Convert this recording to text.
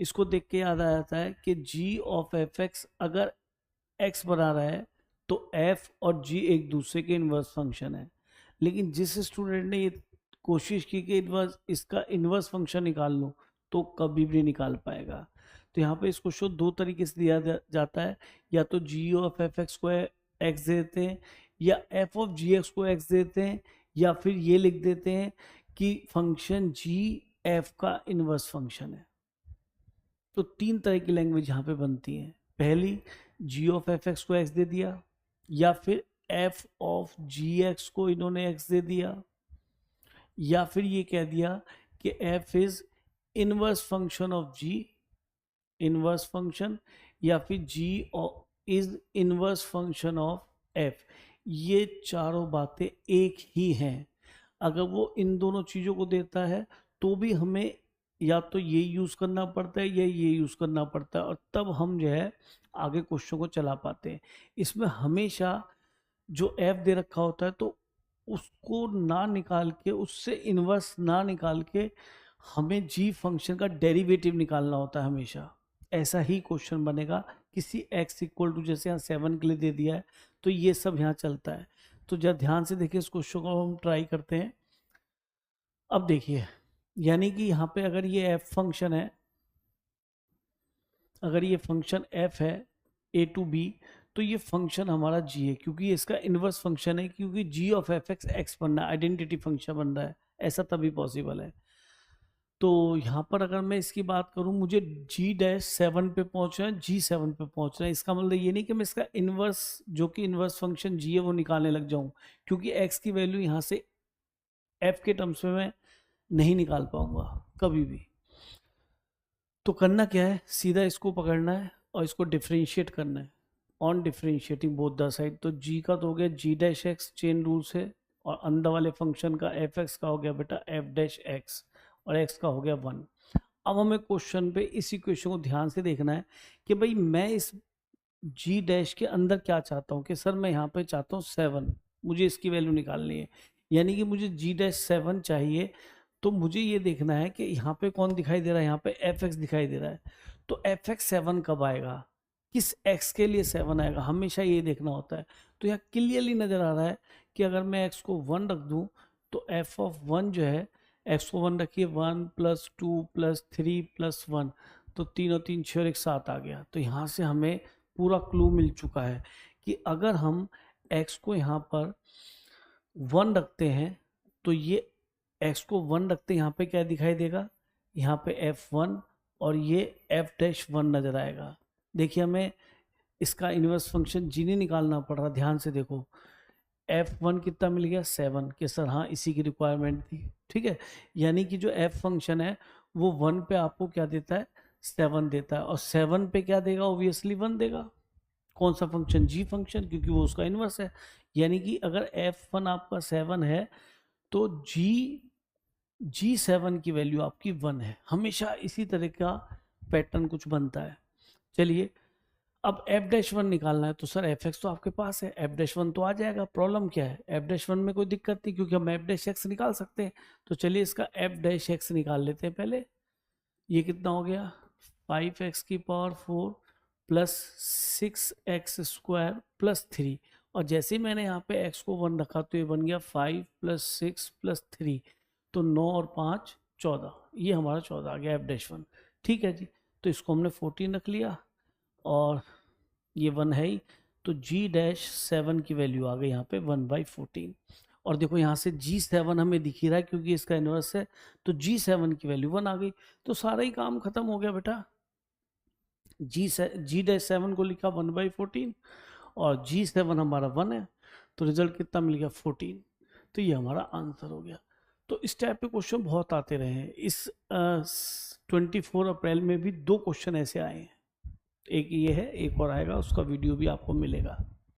इसको देख के याद आ जाता है कि जी ऑफ एफ एक्स अगर एक्स बना रहा है तो एफ और जी एक दूसरे के इन्वर्स फंक्शन है। लेकिन जिस स्टूडेंट ने ये कोशिश की कि इन्वर्स इसका इन्वर्स फंक्शन निकाल लूँ तो कभी भी निकाल पाएगा। तो यहाँ पे इस क्वेश्चन को दो तरीके से दिया जाता है, या तो जी ऑफ एफ एक्स को एक्स देते हैं, या एफ ऑफ जी एक्स को एक्स देते हैं, या फिर ये लिख देते हैं कि फंक्शन जी एफ का इन्वर्स फंक्शन है। तो तीन तरह की लैंग्वेज यहाँ पे बनती है। पहली, जी ऑफ एफ एक्स को एक्स दे दिया, या फिर एफ ऑफ जी एक्स को इन्होंने एक्स दे दिया, या फिर ये कह दिया कि F is inverse function of G, inverse function, या फिर G is inverse function of F. ये चारों बातें एक ही हैं। अगर वो इन दोनों चीज़ों को देता है तो भी हमें या तो ये यूज़ करना पड़ता है या ये यूज़ करना पड़ता है, और तब हम जो है आगे क्वेश्चन को चला पाते हैं। इसमें हमेशा जो एफ दे रखा होता है तो उसको ना निकाल के, उससे इन्वर्स ना निकाल के हमें जी फंक्शन का डेरिवेटिव निकालना होता है हमेशा। ऐसा ही क्वेश्चन बनेगा किसी x इक्वल टू, जैसे यहाँ 7 के लिए दे दिया है तो ये सब यहाँ चलता है। तो जब ध्यान से देखिए इस क्वेश्चन को हम ट्राई करते हैं। अब देखिए, यानी कि यहाँ पे अगर ये f फंक्शन है, अगर ये फंक्शन f है a टू b, तो ये फंक्शन हमारा g है, क्योंकि ये इसका इन्वर्स फंक्शन है, क्योंकि g of F x x बन रहा है, आइडेंटिटी फंक्शन बन रहा है। ऐसा तभी पॉसिबल है। तो यहाँ पर अगर मैं इसकी बात करूँ, मुझे G-7 पे पहुँचना है, G7 पे पहुँचना है। इसका मतलब ये नहीं कि मैं इसका इन्वर्स, जो कि इन्वर्स फंक्शन G है, वो निकालने लग जाऊँ, क्योंकि x की वैल्यू यहाँ से f के टर्म्स में मैं नहीं निकाल पाऊंगा कभी भी। तो करना क्या है, सीधा इसको पकड़ना है और इसको डिफ्रेंशिएट करना है on differentiating both the side. तो g का तो हो गया G-x, चेन रूल से, और अंदर वाले फंक्शन का f(x) का हो गया बेटा f'(x), और x का हो गया 1। अब हमें क्वेश्चन पे इस इक्वेशन को ध्यान से देखना है कि भाई मैं इस g' के अंदर क्या चाहता हूँ, कि सर मैं यहाँ पे चाहता हूँ 7, मुझे इसकी वैल्यू निकालनी है, यानी कि मुझे G'7 चाहिए। तो मुझे ये देखना है कि यहाँ पे कौन दिखाई दे रहा है, यहाँ पे f(x) दिखाई दे रहा है। तो f(x) 7 कब आएगा, किस x के लिए 7 आएगा, हमेशा ये देखना होता है। तो यहाँ क्लियरली नजर आ रहा है कि अगर मैं x को 1 रख दूँ तो f(1) जो है, x को 1 रखिए, 1 + 2 + 3 + 1, तो 3 और 3 6 और 1 7 आ गया। तो यहाँ से हमें पूरा क्लू मिल चुका है कि अगर हम x को यहाँ पर 1 रखते हैं तो ये x को 1 रखते हैं, यहाँ पे क्या दिखाई देगा, यहाँ पे f1, और ये f'1 नजर आएगा। देखिए हमें इसका इन्वर्स फंक्शन जी नहीं निकालना पड़ रहा, ध्यान से देखो। f1 कितना मिल गया, 7, के सर हाँ इसी की रिक्वायरमेंट थी, ठीक है। यानी कि जो f फंक्शन है वो 1 पे आपको क्या देता है, 7 देता है, और 7 पे क्या देगा, ऑब्वियसली 1 देगा। कौन सा फंक्शन, जी फंक्शन, क्योंकि वो उसका इन्वर्स है। यानी कि अगर f1 आपका 7 है तो G7 की वैल्यू आपकी 1 है। हमेशा इसी तरह का पैटर्न कुछ बनता है। चलिए, अब f'1 निकालना है, तो सर f(x) तो आपके पास है, f'1 तो आ जाएगा। प्रॉब्लम क्या है, f'1 में कोई दिक्कत नहीं, क्योंकि हम f'(x) निकाल सकते हैं। तो चलिए इसका f'(x) निकाल लेते हैं पहले। ये कितना हो गया, 5x⁴ + 6x² + 3, और जैसे ही मैंने यहाँ पे x को 1 रखा तो ये बन गया 5 + 6 + 3, तो 9 और 5 14, ये हमारा 14 आ गया f'1। ठीक है जी, तो इसको हमने 14 रख लिया, और ये 1 है ही, तो G'7 की वैल्यू आ गई यहाँ पे 1/14। और देखो यहाँ से G7 हमें दिख ही रहा है क्योंकि इसका इन्वर्स है, तो G7 की वैल्यू 1 आ गई। तो सारा ही काम खत्म हो गया बेटा। G'7 को लिखा 1/14, और G7 हमारा 1 है, तो रिजल्ट कितना मिल गया, 14। तो ये हमारा आंसर हो गया। तो इस टाइप के क्वेश्चन बहुत आते रहे हैं। इस 24 अप्रैल में भी 2 क्वेश्चन ऐसे आए हैं, एक ये है, एक और आएगा, उसका वीडियो भी आपको मिलेगा।